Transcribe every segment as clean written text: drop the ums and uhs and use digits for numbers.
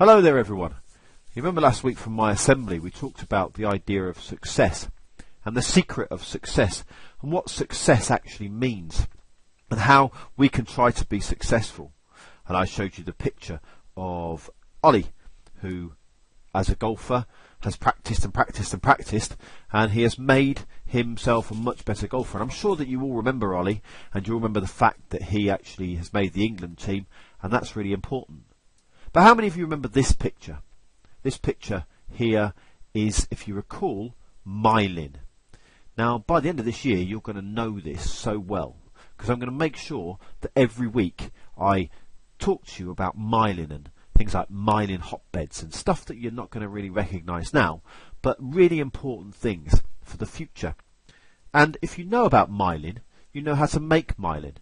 Hello there everyone. You remember last week from my assembly we talked about the idea of success and the secret of success and what success actually means and how we can try to be successful. And I showed you the picture of Ollie, who as a golfer has practiced and practiced and practiced, and he has made himself a much better golfer. And I'm sure that you all remember Ollie, and you remember the fact that he actually has made the England team, and that's really important. But how many of you remember this picture? This picture here is, if you recall, myelin. Now, by the end of this year, you're going to know this so well, because I'm going to make sure that every week I talk to you about myelin and things like myelin hotbeds and stuff that you're not going to really recognise now, but really important things for the future. And if you know about myelin, you know how to make myelin.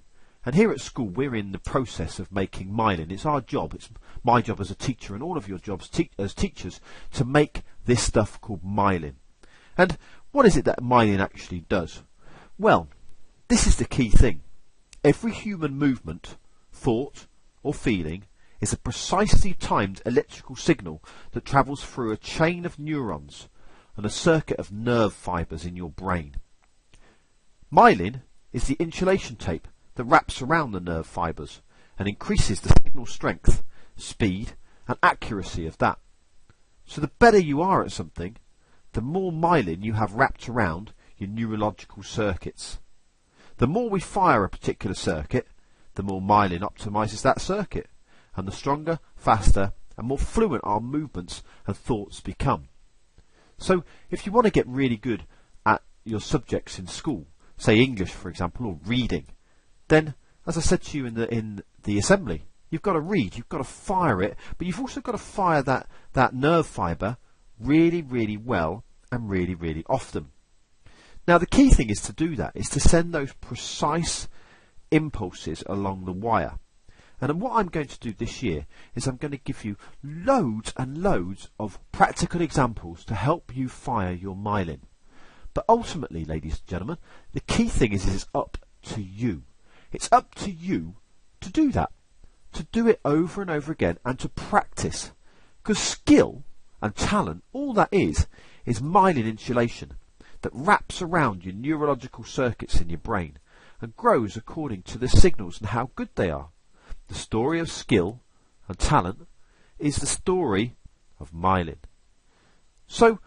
And here at school, we're in the process of making myelin. It's our job, it's my job as a teacher and all of your jobs as teachers to make this stuff called myelin. And what is it that myelin actually does? Well, this is the key thing. Every human movement, thought or feeling is a precisely timed electrical signal that travels through a chain of neurons and a circuit of nerve fibres in your brain. Myelin is the insulation tape that wraps around the nerve fibres and increases the signal strength, speed and accuracy of that. So the better you are at something, the more myelin you have wrapped around your neurological circuits. The more we fire a particular circuit, the more myelin optimises that circuit, and the stronger, faster and more fluent our movements and thoughts become. So if you want to get really good at your subjects in school, say English for example, or reading, then, as I said to you in the assembly, you've got to read, you've got to fire it, but you've also got to fire that nerve fibre really, really well and really, really often. Now the key thing is to do that, is to send those precise impulses along the wire. And what I'm going to do this year is I'm going to give you loads and loads of practical examples to help you fire your myelin. But ultimately, ladies and gentlemen, the key thing is it's up to you. It's up to you to do that, to do it over and over again and to practice. Because skill and talent, all that is myelin insulation that wraps around your neurological circuits in your brain and grows according to the signals and how good they are. The story of skill and talent is the story of myelin. So,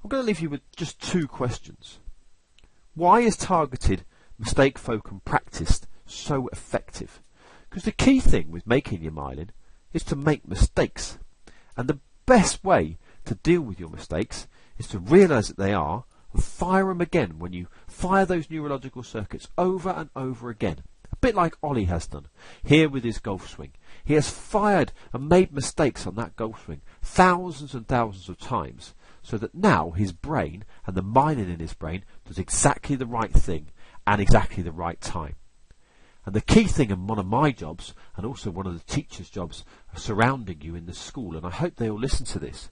I'm going to leave you with just two questions. Why is targeted, mistake-focused practice so effective? Because the key thing with making your myelin is to make mistakes. And the best way to deal with your mistakes is to realise that they are and fire them again when you fire those neurological circuits over and over again. A bit like Ollie has done here with his golf swing. He has fired and made mistakes on that golf swing thousands and thousands of times, so that now his brain and the myelin in his brain does exactly the right thing and exactly the right time. And the key thing, and one of my jobs and also one of the teachers' jobs surrounding you in the school, and I hope they all listen to this,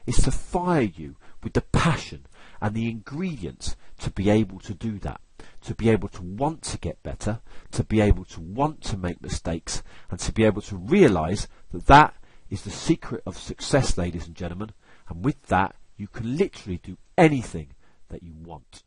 is to fire you with the passion and the ingredients to be able to do that, to be able to want to get better, to be able to want to make mistakes, and to be able to realise that that is the secret of success, ladies and gentlemen, and with that you can literally do anything that you want.